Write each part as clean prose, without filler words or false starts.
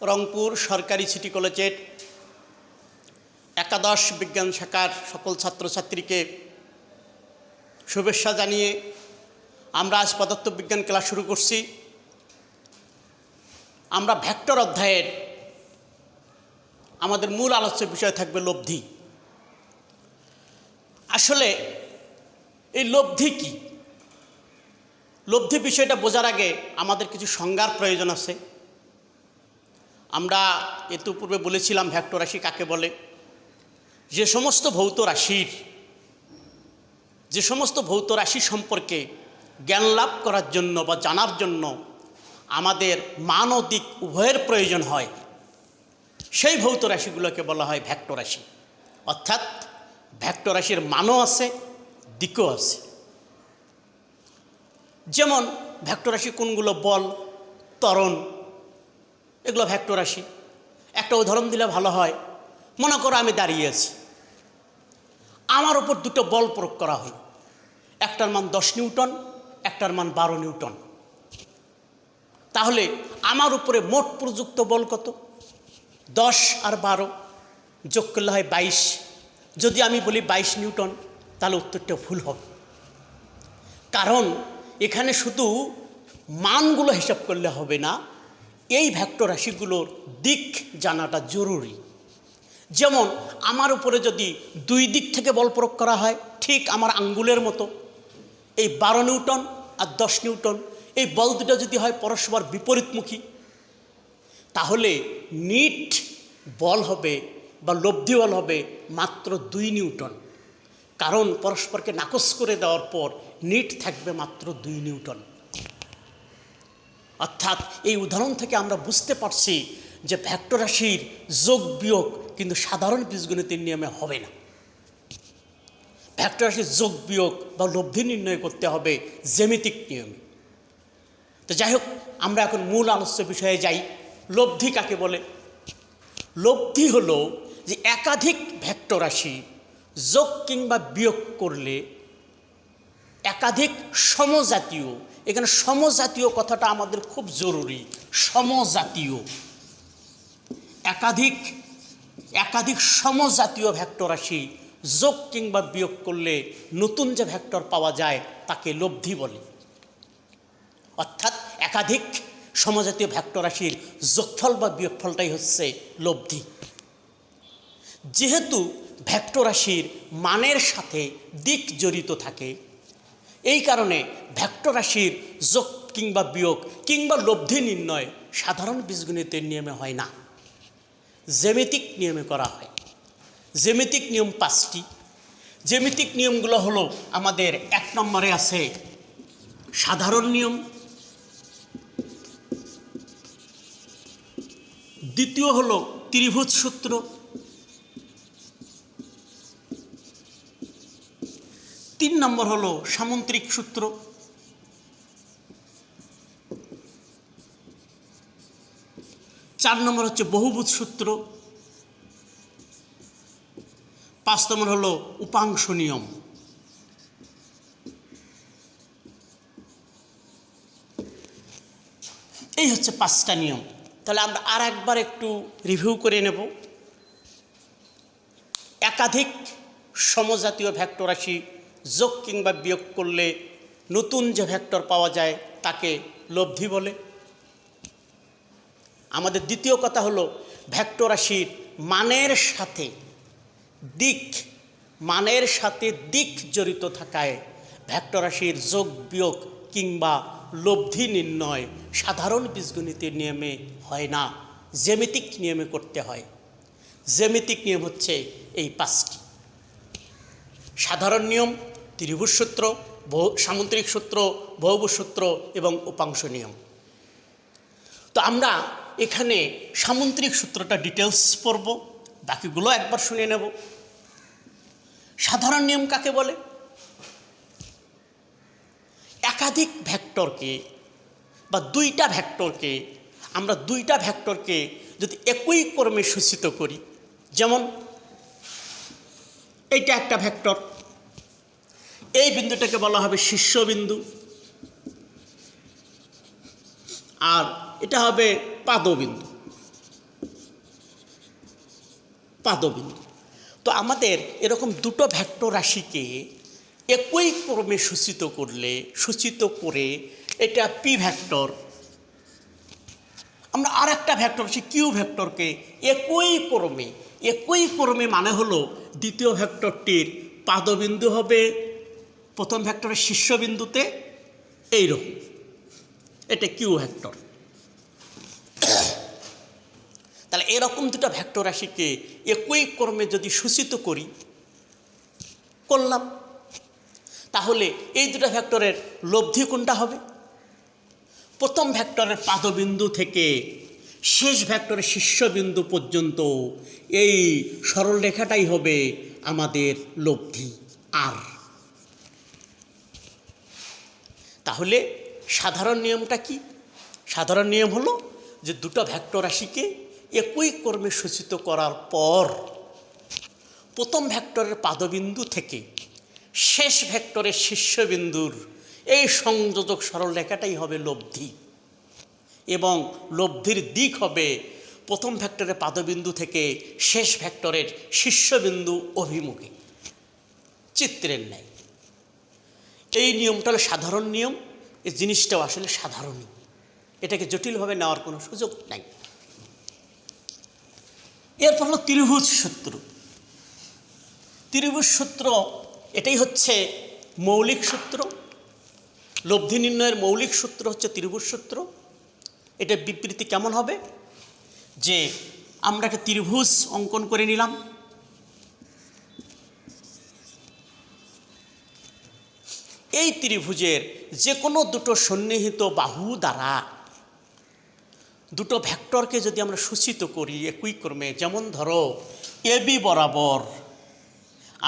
রংপুর সরকারি সিটি কলেজের একাদশ বিজ্ঞান শাখার সকল ছাত্রছাত্রীকে শুভেচ্ছা জানিয়ে আমরা আজ পদার্থবিজ্ঞান ক্লাস শুরু করছি। আমরা ভেক্টর অধ্যায়ের আমাদের মূল আলোচ্য বিষয় থাকবে লব্ধি। আসলে এই লব্ধি কি? লব্ধি বিষয়টা বোঝার আগে আমাদের কিছু সংজ্ঞার প্রয়োজন আছে। আমরা ইতিপূর্বে বলেছিলাম ভেক্টর রাশি কাকে বলে। যে সমস্ত ভৌত রাশি সম্পর্কে জ্ঞান লাভ করার জন্য বা জানার জন্য আমাদের মান ও দিক উভয়ের প্রয়োজন হয়, সেই ভৌত রাশিগুলোকে বলা হয় ভেক্টর রাশি। অর্থাৎ ভেক্টর রাশির মানও আছে, দিকও আছে। যেমন ভেক্টর রাশি কোনগুলো? বল, ত্বরণ, এগুলো ভেক্টর রাশি। একটা উদাহরণ দিলে ভালো হয়। মনে করো আমি দাঁড়িয়ে আছি, আমার ওপর দুটো বল প্রয়োগ করা হয়। একটার মান 10 নিউটন, একটার মান 12 নিউটন। তাহলে আমার উপরে মোট প্রযুক্ত বল কত? 10 আর 12 যোগ করলে হয় 22। যদি আমি বলি 22 নিউটন, তাহলে উত্তরটা ভুল হবে। কারণ এখানে শুধু মানগুলো হিসাব করলে হবে না, এই ভেক্টর রাশিগুলোর দিক জানাটা জরুরি। যেমন আমার উপরে যদি দুই দিক থেকে বল প্রয়োগ করা হয়, ঠিক আমার আঙ্গুলের মতো, এই 12 নিউটন আর 10 নিউটন, এই বল দুটো যদি হয় পরস্পর বিপরীতমুখী, তাহলে নিট বল হবে বা লব্ধি বল হবে মাত্র 2 নিউটন। কারণ পরস্পরকে নাকচ করে দেওয়ার পর নিট থাকবে মাত্র 2 নিউটন। অর্থাৎ এই উদাহরণ থেকে আমরা বুঝতে পারছি যে ভেক্টর রাশির যোগ বিয়োগ কিন্তু সাধারণ বীজগণিতের নিয়মে হবে না। ভেক্টর রাশির যোগ বিয়োগ বা লব্ধি নির্ণয় করতে হবে জ্যামিতিক নিয়মে। তো যাই হোক, আমরা এখন মূল আলোচ্য বিষয়ে যাই। লব্ধি কাকে বলে? লব্ধি হলো যে একাধিক ভেক্টর রাশি যোগ কিংবা বিয়োগ করলে একাধিক সমজাতীয়, এখানে সমজাতীয় কথাটা আমাদের খুব জরুরি। সমজাতীয়, একাধিক সমজাতীয় ভেক্টর রাশি যোগ কিংবা বিয়োগ করলে নতুন যে ভেক্টর পাওয়া যায় তাকে লব্ধি বলে। অর্থাৎ একাধিক সমজাতীয় ভেক্টর রাশির যোগফল বা বিয়োগফলটাই হচ্ছে লব্ধি। যেহেতু ভেক্টর রাশির মানের সাথে দিক জড়িত থাকে, এই কারণে ভেক্টর রাশির যোগ কিংবা বিয়োগ কিংবা লব্ধি নির্ণয় সাধারণ বীজগণিতের নিয়মে হয় না, জ্যামিতিক নিয়মে করা হয়। জ্যামিতিক নিয়ম 5টি। জ্যামিতিক নিয়মগুলো হলো আমাদের 1 নম্বরে আছে সাধারণ নিয়ম, দ্বিতীয় হলো ত্রিভুজ সূত্র, তিন নম্বর হলো সামুদ্রিক সূত্র, চার নম্বর হচ্ছে বহুভুজ সূত্র, 5 নম্বর হলো উপাংশ নিয়ম। এই হচ্ছে 5টা নিয়ম। তাহলে আমরা আর একবার একটু রিভিউ করে নেব। একাধিক সমজাতীয় ভেক্টর রাশি যোগ কিংবা বিয়োগ করলে নতুন যে ভেক্টর পাওয়া যায় তাকে লব্ধি বলে। আমাদের দ্বিতীয় কথা হলো ভেক্টর রাশির মানের সাথে দিক জড়িত থাকায় ভেক্টর রাশির যোগ বিয়োগ কিংবা লব্ধি নির্ণয় সাধারণ বীজগণিতের নিয়মে হয় না, জ্যামিতিক নিয়মে করতে হয়। জ্যামিতিক নিয়ম হচ্ছে এই 5টি: সাধারণ নিয়ম, ত্রিভুজ সূত্র, সামুদ্রিক সূত্র, বহুভুজ সূত্র এবং উপাংশ নিয়ম। তো আমরা এখানে সামুদ্রিক সূত্রটা ডিটেলস পড়ব, বাকিগুলো একবার শুনে নেব। সাধারণ নিয়ম কাকে বলে? একাধিক ভেক্টরকে বা আমরা দুইটা ভেক্টরকে যদি একই ক্রমে সূচিত করি, যেমন এইটা একটা ভেক্টর, এই বিন্দুটাকে বলা হবে শীর্ষবিন্দু, আর এটা হবে পাদবিন্দু। পাদবিন্দু। তো আমাদের এরকম দুটো ভেক্টর রাশিকে একই ক্রমে সূচিত করে এটা পি ভেক্টর, আমরা আর একটা ভেক্টর রাশি কিউ ভেক্টরকে একই ক্রমে মানে হলো দ্বিতীয় ভেক্টরটির পাদবিন্দু হবে প্রথম ভেক্টরের শীর্ষবিন্দুতে, এইরকম, এটা কিউ ভেক্টর। তাহলে এরকম দুটো ভেক্টর রাশিকে একই ক্রমে যদি সূচিত করলাম, তাহলে এই দুটো ভেক্টরের লব্ধি কোনটা হবে? প্রথম ভেক্টরের পাদবিন্দু থেকে শেষ ভেক্টরের শীর্ষবিন্দু পর্যন্ত এই সরল রেখাটাই হবে আমাদের লব্ধি আর। তাহলে সাধারণ নিয়মটা কি? সাধারণ নিয়ম হলো যে দুটো ভেক্টর রাশিকে একই ক্রমে সূচিত করার পর প্রথম ভেক্টরের পাদবিন্দু থেকে শেষ ভেক্টরের শীর্ষবিন্দুর এই সংযোজক সরল রেখাটাই হবে লব্ধি, এবং লব্ধির দিক হবে প্রথম ভেক্টরের পাদবিন্দু থেকে শেষ ভেক্টরের শীর্ষবিন্দু অভিমুখে, চিত্রের ন্যায়। এই নিয়মটা হলো সাধারণ নিয়ম। এই জিনিসটাও আসলে সাধারণই, এটাকে জটিলভাবে নেওয়ার কোনো সুযোগ নাই। এরপর হলো ত্রিভুজ সূত্র। ত্রিভুজ সূত্র এটাই হচ্ছে মৌলিক সূত্র, লব্ধি নির্ণয়ের মৌলিক সূত্র হচ্ছে ত্রিভুজ সূত্র। এটা বিবৃতি কেমন হবে? যে আমরা একটা ত্রিভুজ অঙ্কন করে নিলাম, এই ত্রিভুজের যে কোনো দুটো সন্নিহিত বাহু দ্বারা দুটো ভেক্টরকে যদি আমরা সূচিত করি একই ক্রমে, যেমন ধরো এবি বরাবর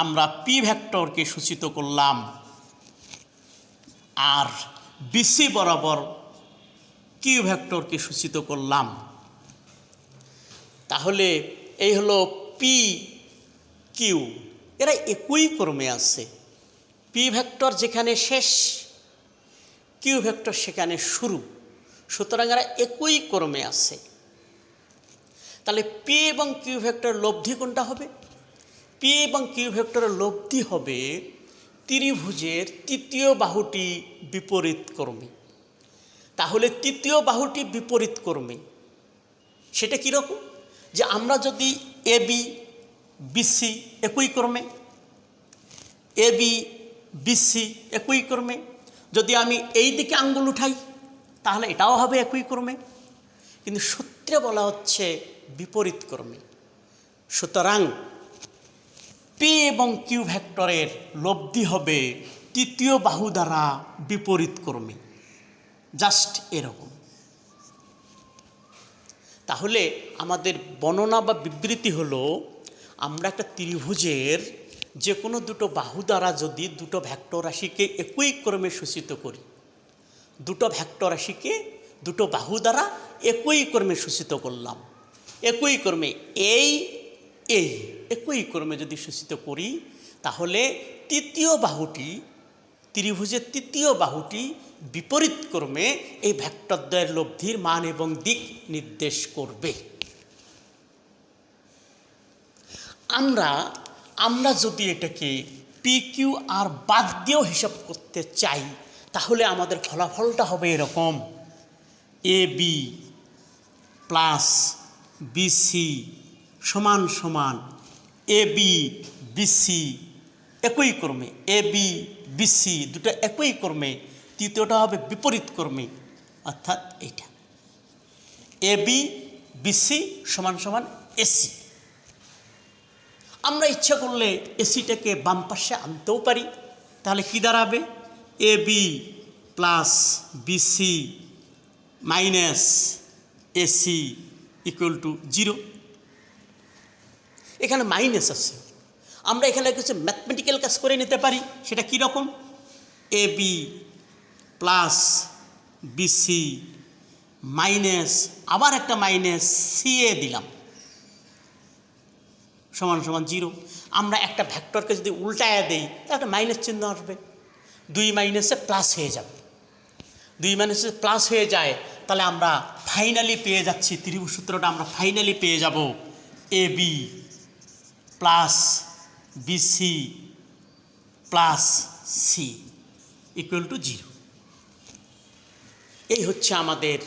আমরা পি ভেক্টরকে সূচিত করলাম, আর বিসি বরাবর কিউ ভেক্টরকে সূচিত করলাম, তাহলে এই হলো পি কিউ, এরা একই ক্রমে আছে। পি ভেক্টর যেখানে শেষ, কিউ ভেক্টর সেখানে শুরু, সুতরাং এরা একই ক্রমে আছে। তাহলে পি এবং কিউ ভেক্টর লব্ধি কোনটা হবে? পি এবং কিউ ভেক্টরের লব্ধি হবে ত্রিভুজের তৃতীয় বাহুটি বিপরীত ক্রমে। তাহলে তৃতীয় বাহুটি বিপরীত ক্রমে সেটা কীরকম? যে আমরা যদি এবি বিসি একই ক্রমে, এবি বিসি একই ক্রমে, যদি আমি এই দিকে আঙ্গুল উঠাই তাহলে এটাও হবে একই ক্রমে, কিন্তু সূত্রে বলা হচ্ছে বিপরীত ক্রমে। সুতরাং পি এবং কিউ ভেক্টরের লব্ধি হবে তৃতীয় বাহু দ্বারা বিপরীত ক্রমে, জাস্ট এরকম। তাহলে আমাদের বর্ণনা বা বিবৃতি হলো, আমরা একটা ত্রিভুজের যে কোনো দুটো বাহু দ্বারা যদি দুটো ভেক্টর রাশিকে একই ক্রমে সূচিত করি, দুটো ভেক্টর রাশিকে দুটো বাহু দ্বারা একই ক্রমে সূচিত করলাম, একই ক্রমে এই একই ক্রমে যদি সূচিত করি, তাহলে তৃতীয় বাহুটি, ত্রিভুজের তৃতীয় বাহুটি বিপরীত ক্রমে এই ভেক্টরদ্বয়ের লব্ধির মান এবং দিক নির্দেশ করবে। আমরা যদি এটাকে পি কিউ আর বাদ দিয়েও হিসাব করতে চাই, তাহলে আমাদের ফলাফলটা হবে এরকম: এ বি প্লাস বিসি সমান সমান এ বি বিসি একই ক্রমে, এ বি বিসি দুটো একই ক্রমে, তৃতীয়টা হবে বিপরীত ক্রমে, অর্থাৎ এইটা এ বি বিসি সমান সমান এসি। আমরা ইচ্ছা করলে এসিটাকে বাম পাশে আনতেও পারি, তাহলে কি দাঁড়াবে? A B plus BC minus AC equal to 0। এখানে মাইনাস আছে, আমরা এখানে কিছু ম্যাথমেটিক্যাল কাজ করে নিতে পারি। সেটা কী রকম? এ বি প্লাস বিসি মাইনাস আবার একটা মাইনাস সি এ দিলাম সমান সমান 0। আমরা একটা ভেক্টরকে যদি উল্টায় দেই তাহলে একটা মাইনাস চিহ্ন আসবে, 2 মাইনাসে প্লাস হয়ে যাবে, 2 মাইনাসে প্লাস হয়ে যায়, তাহলে আমরা ফাইনালি পেয়ে যাচ্ছি, ত্রিভুজ সূত্রটা আমরা ফাইনালি পেয়ে যাব A B plus BC plus C equal to 0। এই হচ্ছে আমাদের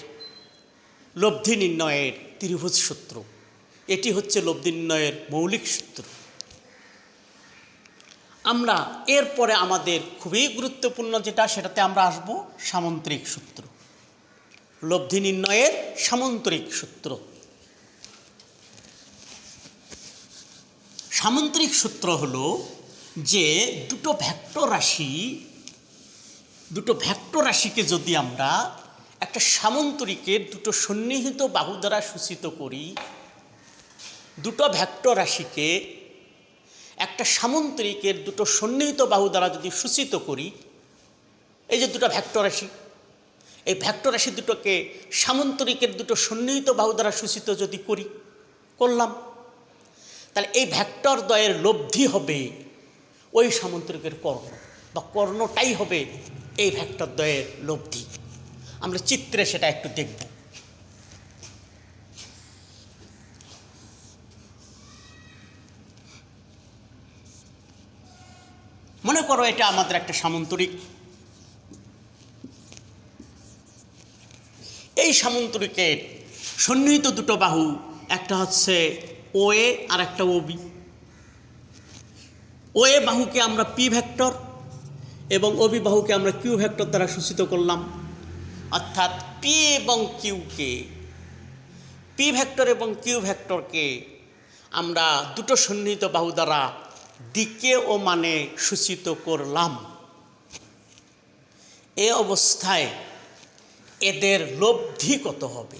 লব্ধি নির্ণয়ের ত্রিভুজ সূত্র। এটি হচ্ছে লব্ধি নির্ণয়ের মৌলিক সূত্র। আমরা এরপরে আমাদের খুবই গুরুত্বপূর্ণ যেটা, সেটাতে আমরা আসব সামন্তরিক সূত্র। লব্ধি নির্ণয়ের সামন্তরিক সূত্র। সামন্তরিক সূত্র হলো যে দুটো ভেক্টর রাশিকে যদি আমরা একটা সামন্তরিকের দুটো সন্নিহিত বাহু দ্বারা সূচিত করি, দুটো ভেক্টর রাশিকে একটা সামন্তরিকের দুটো সন্নিহিত বাহু দ্বারা যদি সূচিত করি, এই যে দুটো ভেক্টর রাশি, এই ভেক্টর রাশি দুটোকে সামন্তরিকের দুটো সন্নিহিত বাহু দ্বারা সূচিত যদি করলাম, তাহলে এই ভেক্টর দ্বয়ের লব্ধি হবে ওই সামন্তরিকের কর্ণ, বা কর্ণটাই হবে এই ভেক্টর দ্বয়ের লব্ধি। আমরা চিত্রে সেটা একটু দেখব। মনে করো এটা আমাদের একটা সামন্তরিক। এই সামন্তরিকের সন্নিহিত দুটো বাহু, একটা হচ্ছে ওএ আর একটা ওবি। ওএ বাহুকে আমরা পি ভেক্টর এবং ওবি বাহুকে আমরা কিউ ভেক্টর দ্বারা সূচিত করলাম। অর্থাৎ পি এবং কিউকে, পি ভেক্টর এবং কিউ ভেক্টরকে আমরা দুটো সন্নিহিত বাহু দ্বারা দিকে ও মানে সূচিত করলাম। এ অবস্থায় এদের লব্ধি কত হবে?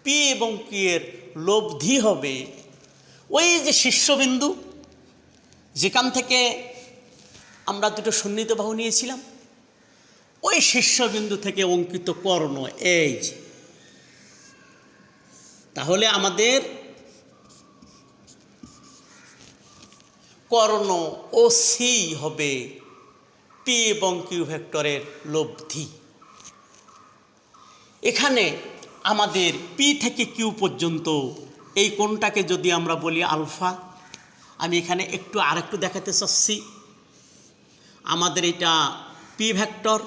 পি এবং কিউ এর লব্ধি হবে ওই যে শীর্ষবিন্দু, যেখান থেকে আমরা দুটো সন্নিহিত বাহু নিয়েছিলাম, ওই শীর্ষবিন্দু থেকে অঙ্কিত কর্ণ এই যে। তাহলে আমাদের কর্ণ ও সি হবে পি এবং কিউ ভেক্টরের লব্ধি। এখানে আমাদের পি থেকে কিউ পর্যন্ত এই কোণটাকে যদি আমরা বলি আলফা, আমি এখানে আরেকটু দেখাতে চাচ্ছি। আমাদের এটা পি ভেক্টর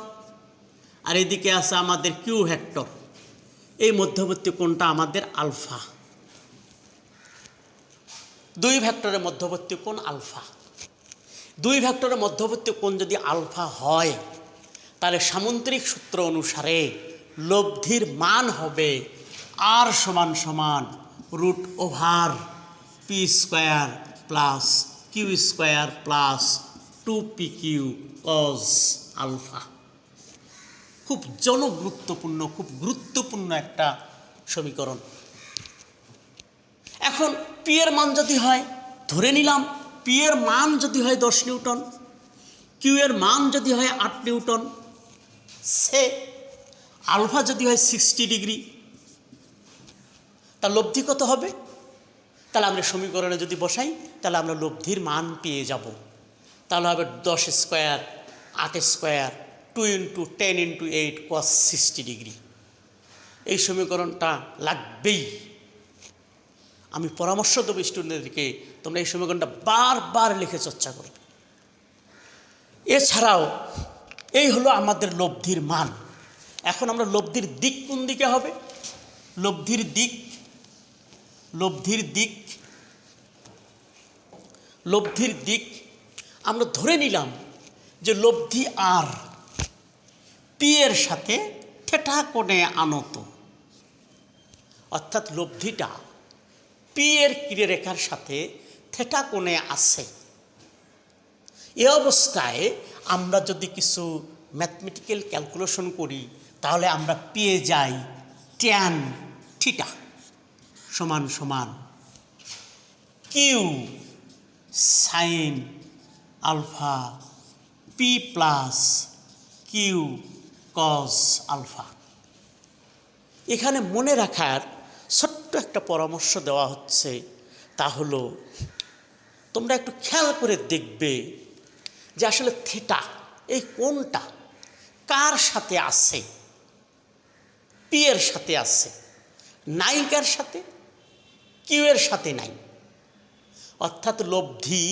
আর এদিকে আছে আমাদের কিউ ভেক্টর, এই মধ্যবর্তী কোণটা আমাদের আলফা। দুই ভেক্টরের মধ্যবর্তী কোণ আলফা। দুই ভেক্টরের মধ্যবর্তী কোণ যদি আলফা হয়, তাহলে সামন্তরিক সূত্র অনুসারে লব্ধির মান হবে আর সমান সমান √/p² plus q² plus 2pq cos alpha. খুব খুব গুরুত্বপূর্ণ একটা সমীকরণ। এখন পি এর মান যদি হয়, ধরে নিলাম পি এর মান যদি হয় 10 নিউটন, কিউ এর মান যদি হয় 8 নিউটন, সে আলফা যদি হয় 60 ডিগ্রি, তার লব্ধি কত হবে? তাহলে আমরা সমীকরণে যদি বসাই, তাহলে আমরা লব্ধির মান পেয়ে যাব। তাহলে হবে 10² 8² 2 × 10 × 8 cos 60 ডিগ্রি। এই সমীকরণটা লাগবেই। আমি পরামর্শ দেবো স্টুডেন্টদেরকে, তোমরা এই সমীকরণটা বারবার লিখে চর্চা করবে। এছাড়াও এই হলো আমাদের লব্ধির মান। এখন আমরা লব্ধির দিক কোন দিকে হবে? লব্ধির দিক আমরা ধরে নিলাম যে লব্ধি আর পি এর সাথে থিটা কোণে আনত, অর্থাৎ লব্ধিটা পি এর ক্রিয়ারেখার সাথে থিটা কোণে আছে। এ অবস্থায় আমরা যদি কিছু ম্যাথমেটিক্যাল ক্যালকুলেশন করি, তাহলে আমরা পেয়ে যাই tan থিটা সমান সমান Q sine alpha P plus Q cos alpha. এখানে মনে রাখার ছোট্ট একটা পরামর্শ দেওয়া হচ্ছে, তা হলো তোমরা একটু খেয়াল করে দেখবে যে আসলে থিটা এই কোণটা কার সাথে আছে? পি এর সাথে আছে, নাই কার সাথে? কিউ এর সাথে নাই। অর্থাৎ লব্ধি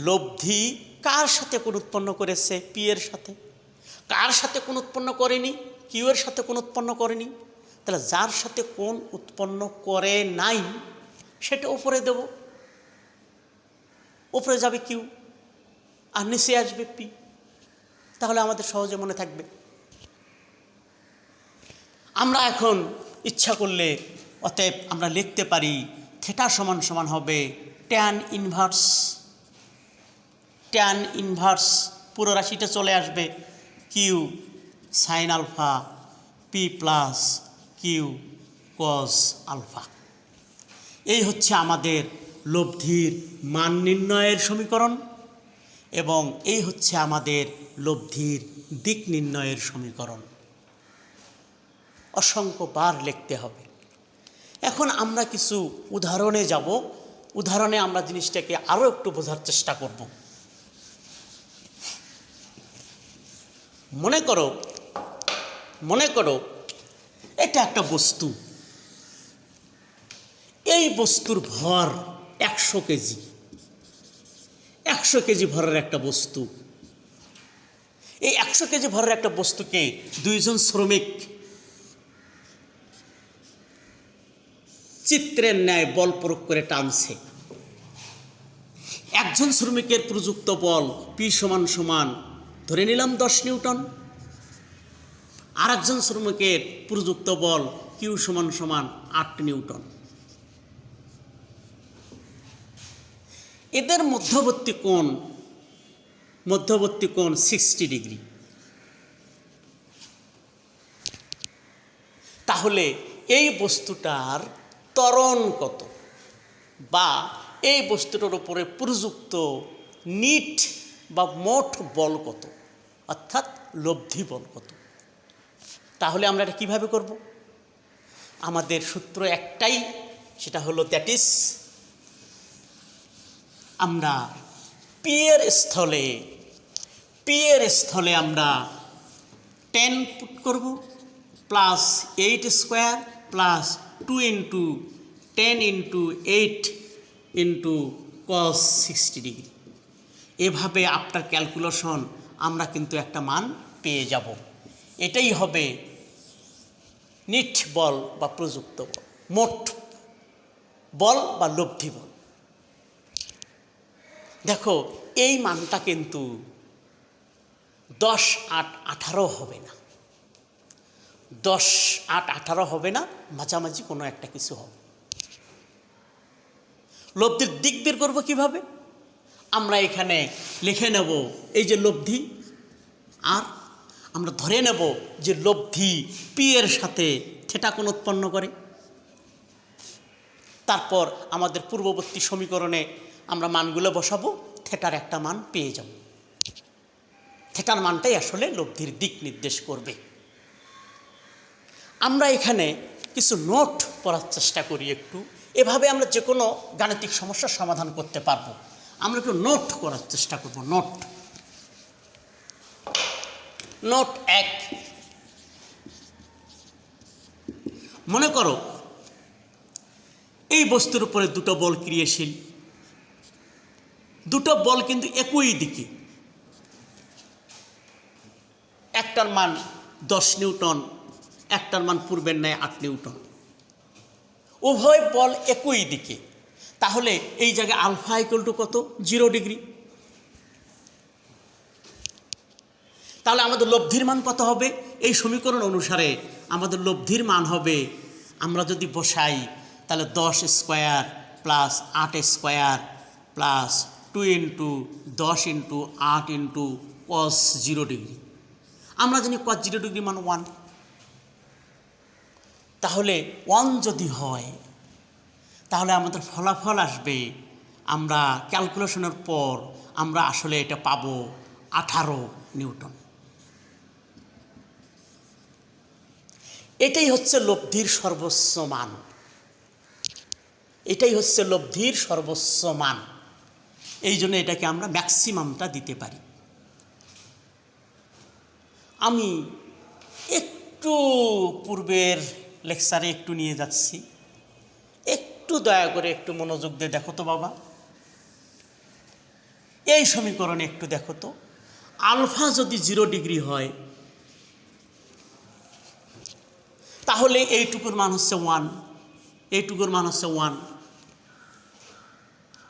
লব্ধি কার সাথে কোণ উৎপন্ন করেছে? পি এর সাথে। কার সাথে কোণ উৎপন্ন করেনি? কিউ এর সাথে কোণ উৎপন্ন করেনি। তাহলে যার সাথে কোণ উৎপন্ন করে নাই সেটা উপরে দেব, উপরে যাবে কিউ আর নিচে আসবে পি। তাহলে আমাদের সহজে মনে থাকবে। আমরা এখন ইচ্ছা করলে অতএব আমরা লিখতে পারি থিটা সমান সমান হবে ট্যান ইনভার্স, ট্যান ইনভার্স পুরো রাশিটা চলে আসবে Q sine alpha P plus Q cos alpha. এই হচ্ছে আমাদের লব্ধির মান নির্ণয়ের সমীকরণ এবং এই হচ্ছে আমাদের লব্ধির দিক নির্ণয়ের সমীকরণ। অসংখ্যবার লিখতে হবে। এখন আমরা কিছু উদাহরণে যাব। উদাহরণে আমরা জিনিসটাকে আরও একটু বোঝার চেষ্টা করব। মনে করো এটা একটা বস্তু। এই বস্তুর ভর 100 কেজি। 100 কেজি ভরের একটা বস্তু। এই 100 কেজি ভরের একটা বস্তুকে দুইজন শ্রমিক চিত্রের ন্যায় বল প্রয়োগ করে টানছে। একজন শ্রমিকের প্রযুক্ত বল পি সমান সমান ধরে নিলাম 10 নিউটন, আর একজন শ্রমিকের প্রযুক্ত বল কিউ সমান সমান 8 নিউটন। এদের মধ্যবর্তী কোণ 60 ডিগ্রি। তাহলে এই বস্তুটার ত্বরণ কত বা এই বস্তুটার উপরে প্রযুক্ত নিট বা মোট বল কত, অর্থাৎ লব্ধি বল কত? তাহলে আমরা এটা কীভাবে করব? আমাদের সূত্র একটাই, সেটা হলো দ্যাট ইজ আমরা পি এর স্থলে আমরা 10 পুট করব plus 8 square plus 2 into 10 into 8 into cos 60 degree. এভাবে আফটার ক্যালকুলেশন আমরা কিন্তু একটা মান পেয়ে যাব। এটাই হবে নিট বল বা প্রযুক্ত বল, মোট বল বা লব্ধি বল। দেখো এই মানটা কিন্তু 10, 8, 18 হবে না, 10, 8, 18 হবে না, মাঝামাঝি কোনো একটা কিছু হবে। লব্ধির দিক বের করবো কিভাবে? আমরা এখানে লিখে নেব এই যে লব্ধি, আর আমরা ধরে নেব যে লব্ধি পি এর সাথে থিটা কোণ উৎপন্ন করে। তারপর আমাদের পূর্ববর্তী সমীকরণে আমরা মানগুলো বসাবো, থিটার একটা মান পেয়ে যাব। থিটার মানটাই আসলে লব্ধির দিক নির্দেশ করবে। আমরা এখানে কিছু নোট পড়ার চেষ্টা করি একটু। এভাবে আমরা যে কোনো গাণিতিক সমস্যার সমাধান করতে পারবো। আমরা একটু নোট করার চেষ্টা করব। নোট 1, মনে করো এই বস্তুর উপরে দুটো বল ক্রিয়াশীল। দুটো বল কিন্তু একই দিকে। একটার মান 10 নিউটন, একটার মান পূর্বের ন্যায় 8 নিউটন। উভয় বল একই দিকে। তাহলে এই জায়গায় আলফা ইকুয়াল টু কত? 0 ডিগ্রি। তাহলে আমাদের লব্ধির মান কত হবে? এই সমীকরণ অনুসারে আমাদের লব্ধির মান হবে, আমরা যদি বসাই তাহলে 10 square plus 8 square plus 2 into 10 into 8 into cos 0 degree. আমরা জানি কস 0 ডিগ্রি মান 1। তাহলে 1 যদি হয় তাহলে আমাদের ফলাফল আসবে, আমরা ক্যালকুলেশনের পর আমরা আসলে এটা পাবো 18 নিউটন। এটাই হচ্ছে লব্ধির সর্বোচ্চ মান। এটাই হচ্ছে লব্ধির সর্বোচ্চ মান। এই জন্য এটাকে আমরা ম্যাক্সিমামটা দিতে পারি। আমি একটু পূর্বের লেকচারে একটু নিয়ে যাচ্ছি, একটু দয়া করে একটু মনোযোগ দিয়ে দেখো তো বাবা। এই সমীকরণে একটু দেখো তো, আলফা যদি 0 ডিগ্রি হয় তাহলে এইটুকুর মান হচ্ছে 1, এইটুকুর মান হচ্ছে 1,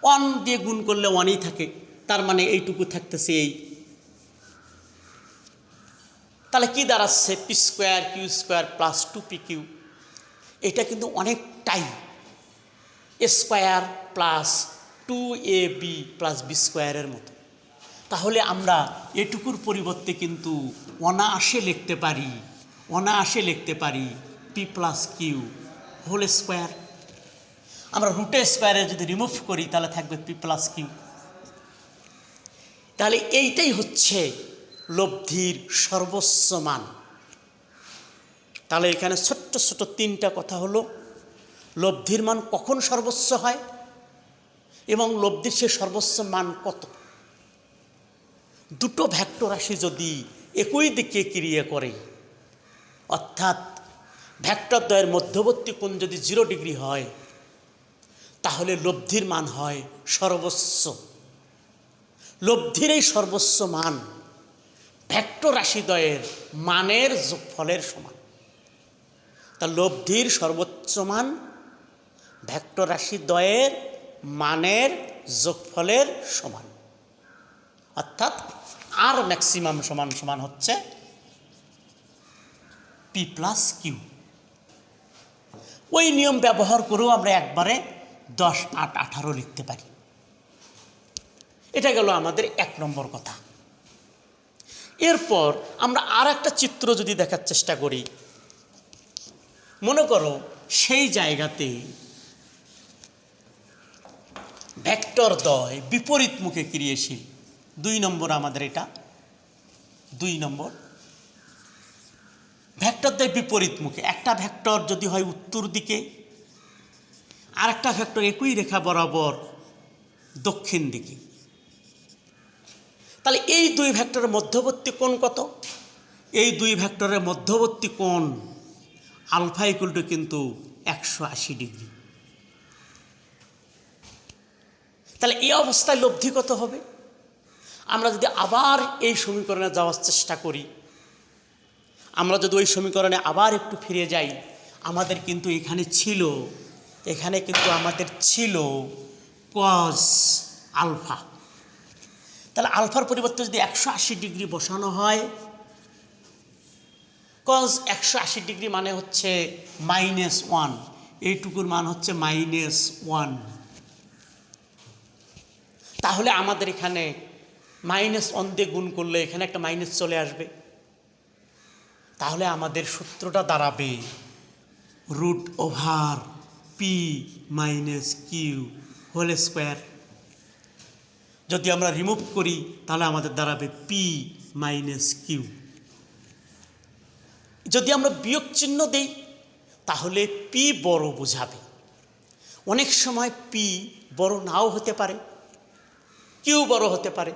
1 দিয়ে গুণ করলে 1ই থাকে, তার মানে এইটুকু থাকতেছে এই। তাহলে কি দাঁড়াচ্ছে? P square Q square plus 2pq। এটা কিন্তু অনেকটাই A square plus 2ab plus B স্কোয়ারের মতো। তাহলে আমরা এটুকুর পরিবর্তে কিন্তু অনায়াসে লিখতে পারি P plus Q whole square. আমরা রুটের স্কোয়ারে যদি রিমুভ করি তাহলে থাকবে পি প্লাস কিউ। তাহলে এইটাই হচ্ছে লব্ধির সর্বোচ্চ মান। তাহলে এখানে ছোট্ট ছোট্ট 3টা কথা হলো, লব্ধির মান কখন সর্বোচ্চ হয় এবং লব্ধির সে সর্বোচ্চ মান কত। দুটো ভেক্টর রাশি যদি একই দিকে ক্রিয়া করে, অর্থাৎ ভেক্টর দ্বয়ের মধ্যবর্তী কোণ যদি 0 ডিগ্রি হয়, তাহলে লব্ধির মান হয় সর্বোচ্চ। লব্ধির এই সর্বোচ্চ মান ভেক্টর রাশিদ্বয়ের মানের যোগফলের সমান। তা লব্ধির সর্বোচ্চ মান ভেক্টর রাশিদ্বয়ের মানের যোগফলের সমান, অর্থাৎ আর ম্যাক্সিমাম সমান সমান হচ্ছে পি প্লাস কিউ। ওই নিয়ম ব্যবহার করেও আমরা একবারে 10, 8, 18 লিখতে পারি। এটা গেল আমাদের 1 নম্বর কথা। এরপর আমরা আর একটা চিত্র যদি দেখার চেষ্টা করি, মনে করো সেই জায়গাতে ভেক্টর দ্বয় বিপরীত মুখে ক্রিয়াশীল। 2 নম্বর আমাদের এটা 2 নম্বর। ভেক্টর দ্বয় বিপরীত মুখে, একটা ভেক্টর যদি হয় উত্তর দিকে, আর একটা ভেক্টর একই রেখা বরাবর দক্ষিণ দিকে, তাহলে এই 2 ভেক্টরের মধ্যবর্তী কোণ কত? এই 2 ভেক্টরের মধ্যবর্তী কোণ আলফা ইকুয়াল টু কিন্তু 180 ডিগ্রি। তাহলে এই অবস্থায় লব্ধি কত হবে? আমরা যদি আবার এই সমীকরণে যাওয়ার চেষ্টা করি, আমরা যদি ওই সমীকরণে আবার একটু ফিরে যাই, আমাদের কিন্তু এখানে কিন্তু আমাদের ছিল কজ আলফা। তাহলে আলফার পরিবর্তে যদি 180 ডিগ্রি বসানো হয়, কজ 180 ডিগ্রি মানে হচ্ছে -1, এইটুকুর মান হচ্ছে -1। তাহলে আমাদের এখানে -1 দিয়ে গুণ করলে এখানে একটা মাইনাস চলে আসবে। তাহলে আমাদের সূত্রটা দাঁড়াবে √p - q হোল স্কোয়ার। যদি আমরা রিমুভ করি তাহলে আমাদের দাঁড়াবে p - q। যদি আমরা বিয়োগ চিহ্ন দেই তাহলে p বড় বোঝাবে। অনেক সময় p বড় নাও হতে পারে, q বড় হতে পারে।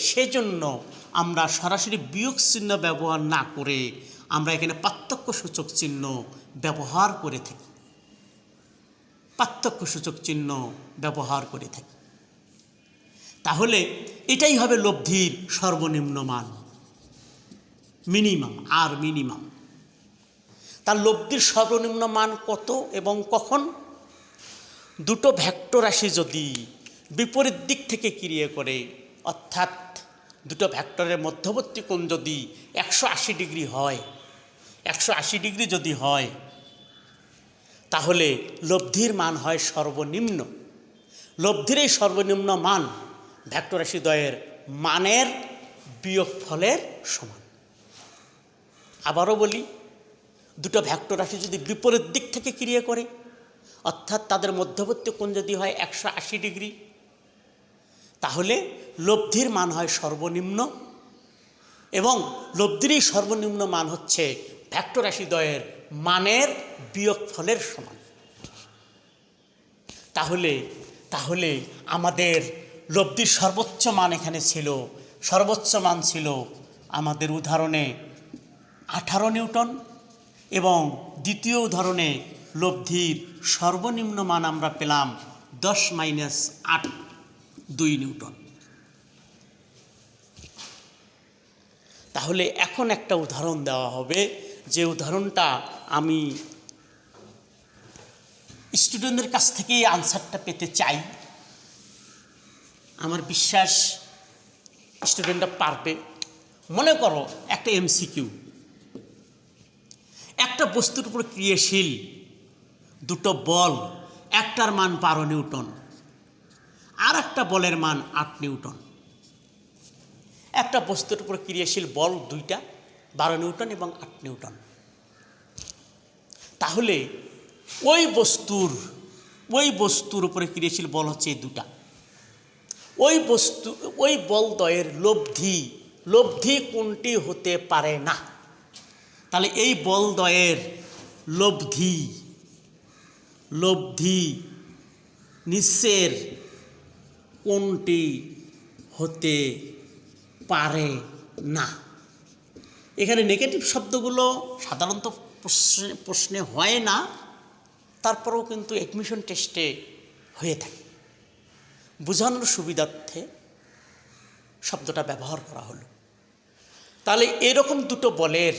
সেজন্য আমরা সরাসরি বিয়োগ চিহ্ন ব্যবহার না করে আমরা এখানে পার্থক্য সূচক চিহ্ন ব্যবহার করে থাকি। তাহলে এটাই হবে লব্ধির সর্বনিম্ন মান, মিনিমাম। তার লব্ধির সর্বনিম্ন মান কত এবং কখন? দুটো ভেক্টর রাশি যদি বিপরীত দিক থেকে ক্রিয়া করে, অর্থাৎ দুটো ভেক্টরের মধ্যবর্তী কোণ যদি 180 ডিগ্রি হয়, 180 ডিগ্রি যদি হয়, তাহলে লব্ধির মান হয় সর্বনিম্ন। লব্ধির এই সর্বনিম্ন মান ভেক্টর রাশি দ্বয়ের মানের বিয়োগফলের সমান। আবারও বলি, দুটো ভেক্টর রাশি যদি বিপরীত দিক থেকে ক্রিয়া করে, অর্থাৎ তাদের মধ্যবর্তী কোণ যদি হয় 180 ডিগ্রি, তাহলে লব্ধির মান হয় সর্বনিম্ন এবং লব্ধির এই সর্বনিম্ন মান হচ্ছে ভেক্টর রাশি দ্বয়ের মানের বিয়োগফলের সমান। তাহলে আমাদের লব্ধির সর্বোচ্চ মান এখানে ছিল, সর্বোচ্চ মান ছিল আমাদের উদাহরণে 18 নিউটন এবং দ্বিতীয় উদাহরণে লব্ধির সর্বনিম্ন মান আমরা পেলাম 10 - 8 2 নিউটন। তাহলে এখন একটা উদাহরণ দেওয়া হবে, যে উদাহরণটা আমি স্টুডেন্টদের কাছ থেকে আনসারটা পেতে চাই। আমার বিশ্বাস স্টুডেন্টরা পারবে। মনে করো একটা এমসিকিউ, একটা বস্তুর উপর ক্রিয়াশীল দুটো বল, একটার মান 12 নিউটন আর একটা বলের মান 8 নিউটন। একটা বস্তুর উপর ক্রিয়াশীল বল দুইটা, 12 নিউটন এবং 8 নিউটন। তাহলে ওই বস্তুর উপরে ক্রিয়াশীল বল হচ্ছে এই দুটা। ওই বলদ্বয়ের লব্ধি কোনটি হতে পারে না? তাহলে এই বলদ্বয়ের লব্ধি নিচের কোনটি হতে পারে না? এখানে নেগেটিভ শব্দগুলো সাধারণত প্রশ্নে হয় না, তারপরেও কিন্তু অ্যাডমিশন টেস্টে হয়ে থাকে। বোঝানোর সুবিধার্থে শব্দটা ব্যবহার করা হলো। তাহলে এরকম দুটো বলের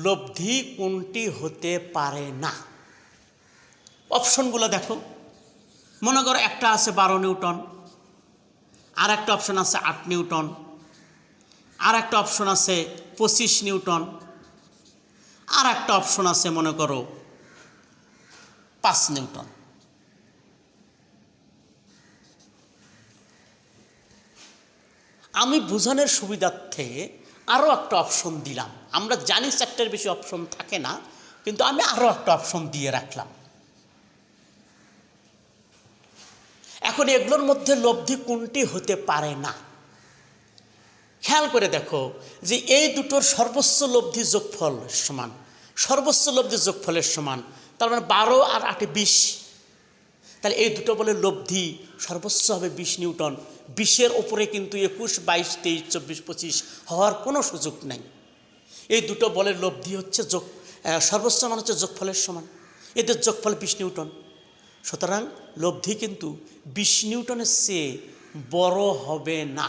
লব্ধি কোনটি হতে পারে না? অপশনগুলো দেখো। মনে করো একটা আছে 12 নিউটন, আর একটা অপশন আছে 8 নিউটন, আর একটা অপশন আছে 25 নিউটন, আর একটা অপশন আছে মনে করো 5 নিউটন। আমি বোঝানোর সুবিধার্থে আরও একটা অপশন দিলাম। আমরা জানি 4টার বেশি অপশন থাকে না, কিন্তু আমি আরও একটা অপশন দিয়ে রাখলাম। এখন এগুলোর মধ্যে লব্ধি কোনটি হতে পারে না? খেয়াল করে দেখো যে এই দুটোর সর্বোচ্চ লব্ধি যোগফল সমান, সর্বোচ্চ লব্ধি যোগফলের সমান, তার মানে 12 আর 8 20। তাহলে এই দুটো বলে লব্ধি সর্বোচ্চ হবে 20 নিউটন। 20-এর ওপরে কিন্তু 21, 22, 23, 24, 25 হওয়ার কোনো সুযোগ নেই। এই দুটো বলের লব্ধি হচ্ছে সর্বোচ্চ মান হচ্ছে যোগফলের সমান, এদের যোগফল 20 নিউটন। সুতরাং লব্ধি কিন্তু 20 নিউটনের চেয়ে বড় হবে না।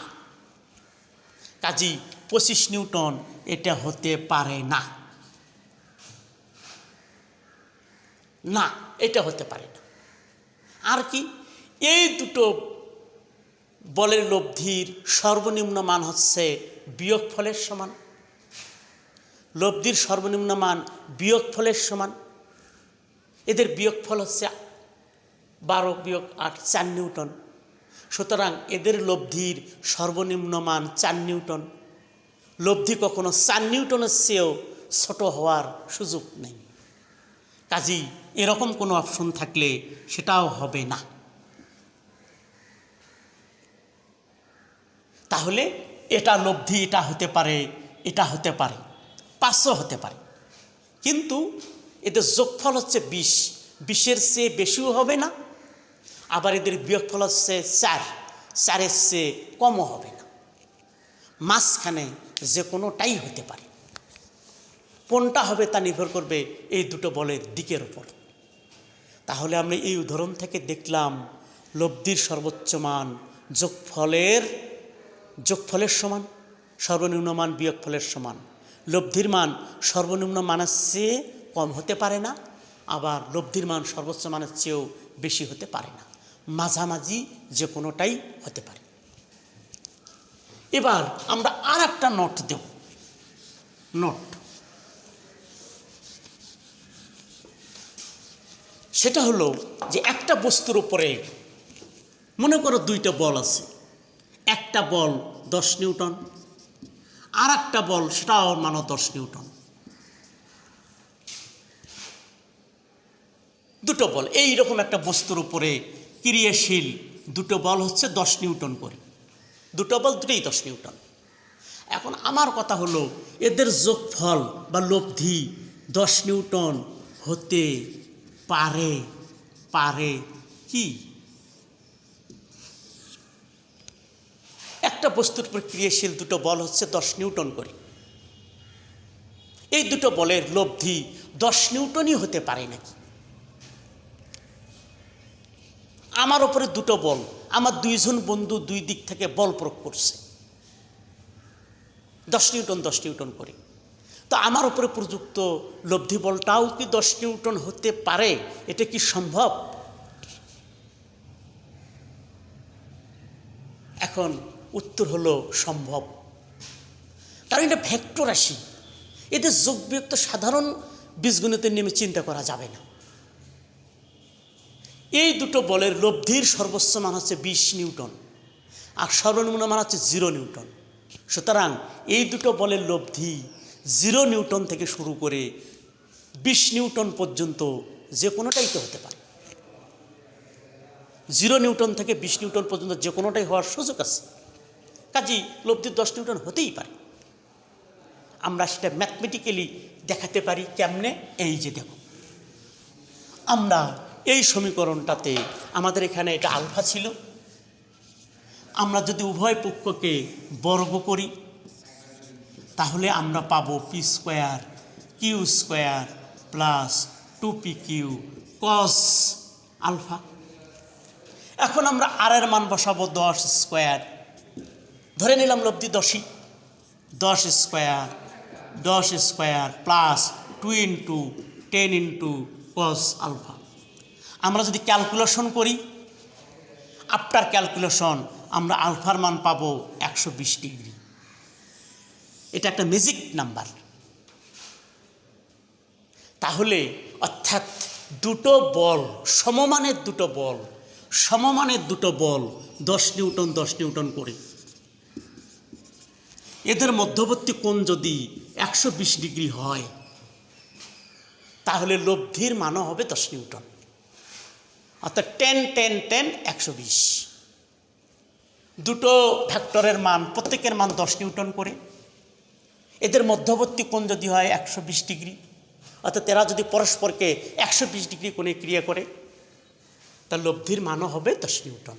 কাজেই 25 নিউটন এটা হতে পারে না, এটা হতে পারে না। আর কি, এই দুটো বলের লব্ধির সর্বনিম্ন মান হচ্ছে বিয়োগফলের সমান। লব্ধির সর্বনিম্ন মান বিয়োগফলের সমান। এদের বিয়োগফল হচ্ছে 12 বিয়োগ 8, 4 নিউটন। সুতরাং এদের লব্ধির সর্বনিম্ন মান 4 নিউটন। লব্ধি কখনো 4 নিউটনের চেয়েও ছোট হওয়ার সুযোগ নেই। কাজেই এরকম কোনো অপশন থাকলে সেটাও হবে না। তাহলে এটা লব্ধি, এটা হতে পারে, এটা হতে পারে, 500 হতে পারে, কিন্তু এদের যোগফল হচ্ছে 20, 20-এর চেয়ে বেশিও হবে না, আবার এদের বিয়োগফল হচ্ছে 4, 4-এর চেয়ে কমও হবে না। মাঝখানে যে কোনোটাই হতে পারে। কোনটা হবে তা নির্ভর করবে এই দুটো বলের দিকের উপর। তাহলে আমরা এই উদাহরণ থেকে দেখলাম লব্ধির সর্বোচ্চ মান যোগফলের সমান, সর্বনিম্ন মান বিয়োগফলের সমান। লব্ধির মান সর্বনিম্ন মানের চেয়ে কম হতে পারে না, আবার লব্ধির মান সর্বোচ্চ মানের চেয়েও বেশি হতে পারে না। মাঝামাঝি যে কোনোটাই হতে পারে। এবার আমরা আর একটা নোট দেব। নোট সেটা হলো যে একটা বস্তুর উপরে মনে করো 2টা বল আছে। একটা বল 10 নিউটন, আর একটা বল সেটাও মানো 10 নিউটন। দুটো বল এইরকম একটা বস্তুর উপরে ক্রিয়াশীল দুটো বল হচ্ছে 10 নিউটন করে। দুটো বল দুটোই 10 নিউটন। এখন আমার কথা হলো এদের যোগফল বা লব্ধি 10 নিউটন হতে পারে কি? একটা বস্তুর উপর ক্রিয়াশীল দুটো বল হচ্ছে 10 নিউটন করে। এই দুটো বলের লব্ধি 10 নিউটনই হতে পারে নাকি? আমার উপরে দুটো বল, আমার দুইজন বন্ধু দুই দিক থেকে বল প্রয়োগ করছে 10 নিউটন 10 নিউটন করে, তো আমার উপরে প্রযুক্ত লব্ধি বলটাও কি 10 নিউটন হতে পারে? এটা কি সম্ভব? এখন উত্তর হলো সম্ভব, কারণ এটা ভেক্টর রাশি, এদের যোগ বিয়োগ তো সাধারণ বীজগণিতের নেমে চিন্তা করা যাবে না। এই দুটো বলের লব্ধির সর্বোচ্চ মান হচ্ছে 20 নিউটন আর সর্বনিম্ন মান হচ্ছে 0 নিউটন। সুতরাং এই দুটো বলের লব্ধি 0 নিউটন থেকে শুরু করে 20 নিউটন পর্যন্ত যে কোনোটাই তো হতে পারে। 0 নিউটন থেকে 20 নিউটন পর্যন্ত যে কোনোটাই হওয়ার সুযোগ আছে, কাজেই লব্ধি 10 নিউটন হতেই পারে। আমরা সেটা ম্যাথমেটিক্যালি দেখাতে পারি কেমনে? এই যে দেখো, আমরা এই সমীকরণটাতে আমাদের এখানে এটা আলফা ছিল, আমরা যদি উভয় পক্ষকে বর্গ করি তাহলে আমরা পাবো P square Q square plus 2pq cos alpha. এখন আমরা আর এর মান বসাবো 10 স্কোয়ার, ধরে নিলাম লব্ধি 10ই, 10 square plus 2 into 10 into cos alpha. আমরা যদি ক্যালকুলেশন করি, আফটার ক্যালকুলেশন আমরা আলফার মান পাবো 120 ডিগ্রি। এটা একটা ম্যাজিক নাম্বার। তাহলে অর্থাৎ দুটো বল সমমানের দুটো বল 10 নিউটন 10 নিউটন করে, এদের মধ্যবর্তী কোণ যদি 120 ডিগ্রি হয় তাহলে লব্ধির মানও হবে 10 নিউটন, অর্থাৎ 10 10 10 120। দুটো ভেক্টরের মান প্রত্যেকের মান 10 নিউটন করে, এদের মধ্যবর্তী কোণ যদি হয় 120 ডিগ্রি, অর্থাৎ এরা যদি পরস্পরকে 120 ডিগ্রি কোণে ক্রিয়া করে তার লব্ধির মানও হবে 10 নিউটন।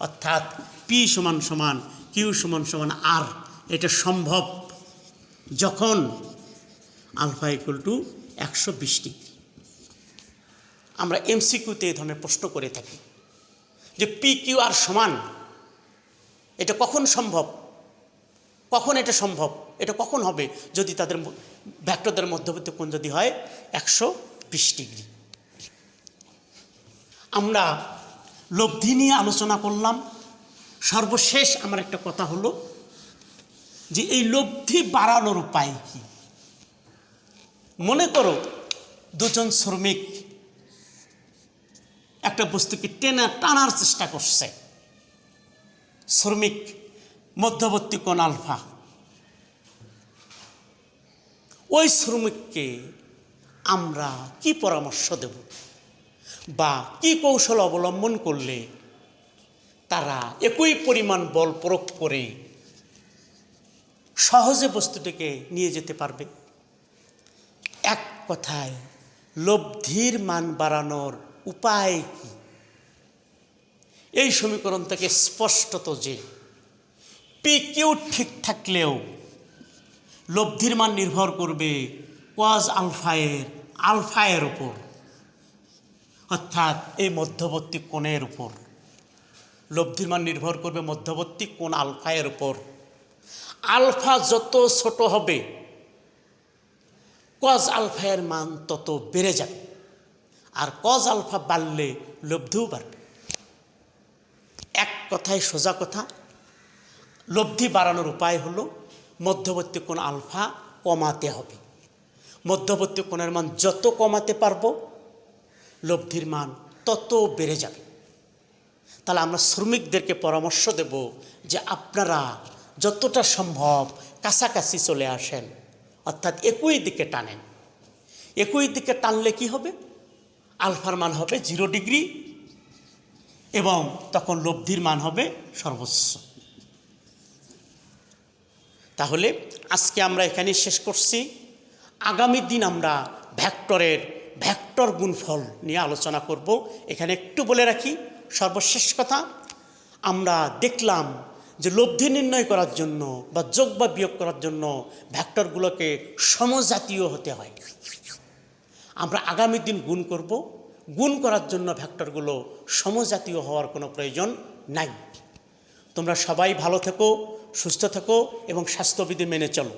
অর্থাৎ পি সমান সমান কিউ সমান সমান আর, এটা সম্ভব যখন আলফা ইকুয়াল টু 120 ডিগ্রি। আমরা এমসিকিউতে এই ধরনের প্রশ্ন করে থাকি যে পি কিউ আর সমান, এটা কখন সম্ভব, কখন এটা সম্ভব, এটা কখন হবে? যদি তাদের ভেক্টরদের মধ্যবর্তী কোণ যদি হয় 120 ডিগ্রি। আমরা লব্ধি নিয়ে আলোচনা করলাম। সর্বশেষ আমার একটা কথা হলো যে এই লব্ধি বাড়ানোর উপায় কি? মনে করো দুজন শ্রমিক একটা বস্তুকে টানার চেষ্টা করছে, শ্রমিক মধ্যবর্তী কোণ আলফা। ওই শ্রমিককে আমরা কি পরামর্শ দেব বা কি কৌশল অবলম্বন করলে তারা একই পরিমাণ বল প্রয়োগ করে সহজে বস্তুটিকে নিয়ে যেতে পারবে? এক কথায় লব্ধির মান বাড়ানোর উপায় কি? এই সমীকরণ থেকে স্পষ্টত যে পি কিউ ঠিক থাকলেও লব্ধির মান নির্ভর করবে কজ আলফায়ের উপর, অর্থাৎ এই মধ্যবর্তী কোণের উপর। লব্ধির মান নির্ভর করবে মধ্যবর্তী কোণ আলফায়ের উপর। আলফা যত ছোট হবে কজ আলফায়ের মান তত বেড়ে যাবে, আর কজ আলফা বাড়লে লব্ধিও বাড়বে। এক কথায় সোজা কথা, লব্ধি বাড়ানোর উপায় হলো মধ্যবর্তী কোণ আলফা কমাতে হবে। মধ্যবর্তী কোণের মান যত কমাতে পারবো লব্ধির মান তত বেড়ে যাবে। তাহলে আমরা শ্রমিকদেরকে পরামর্শ দেব যে আপনারা যতটা সম্ভব কাছাকাছি চলে আসেন, অর্থাৎ একই দিকে টানেন। একই দিকে টানলে কি হবে? আলফার মান হবে 0 ডিগ্রি এবং তখন লব্ধির মান হবে সর্বোচ্চ। তাহলে আজকে আমরা এখানে শেষ করছি। আগামী দিন আমরা ভেক্টর গুণফল নিয়ে আলোচনা করব। এখানে একটু বলে রাখি, সর্বশেষ কথা, আমরা দেখলাম যে লব্ধি নির্ণয় করার জন্য বা যোগ বা বিয়োগ করার জন্য ভেক্টরগুলোকে সমজাতীয় হতে হয়। আমরা আগামী দিন গুণ করব। গুণ করার জন্য ভেক্টরগুলো সমজাতীয় হওয়ার কোনো প্রয়োজন নাই। তোমরা সবাই ভালো থেকো, সুস্থ থেকো এবং স্বাস্থ্যবিধি মেনে চলো।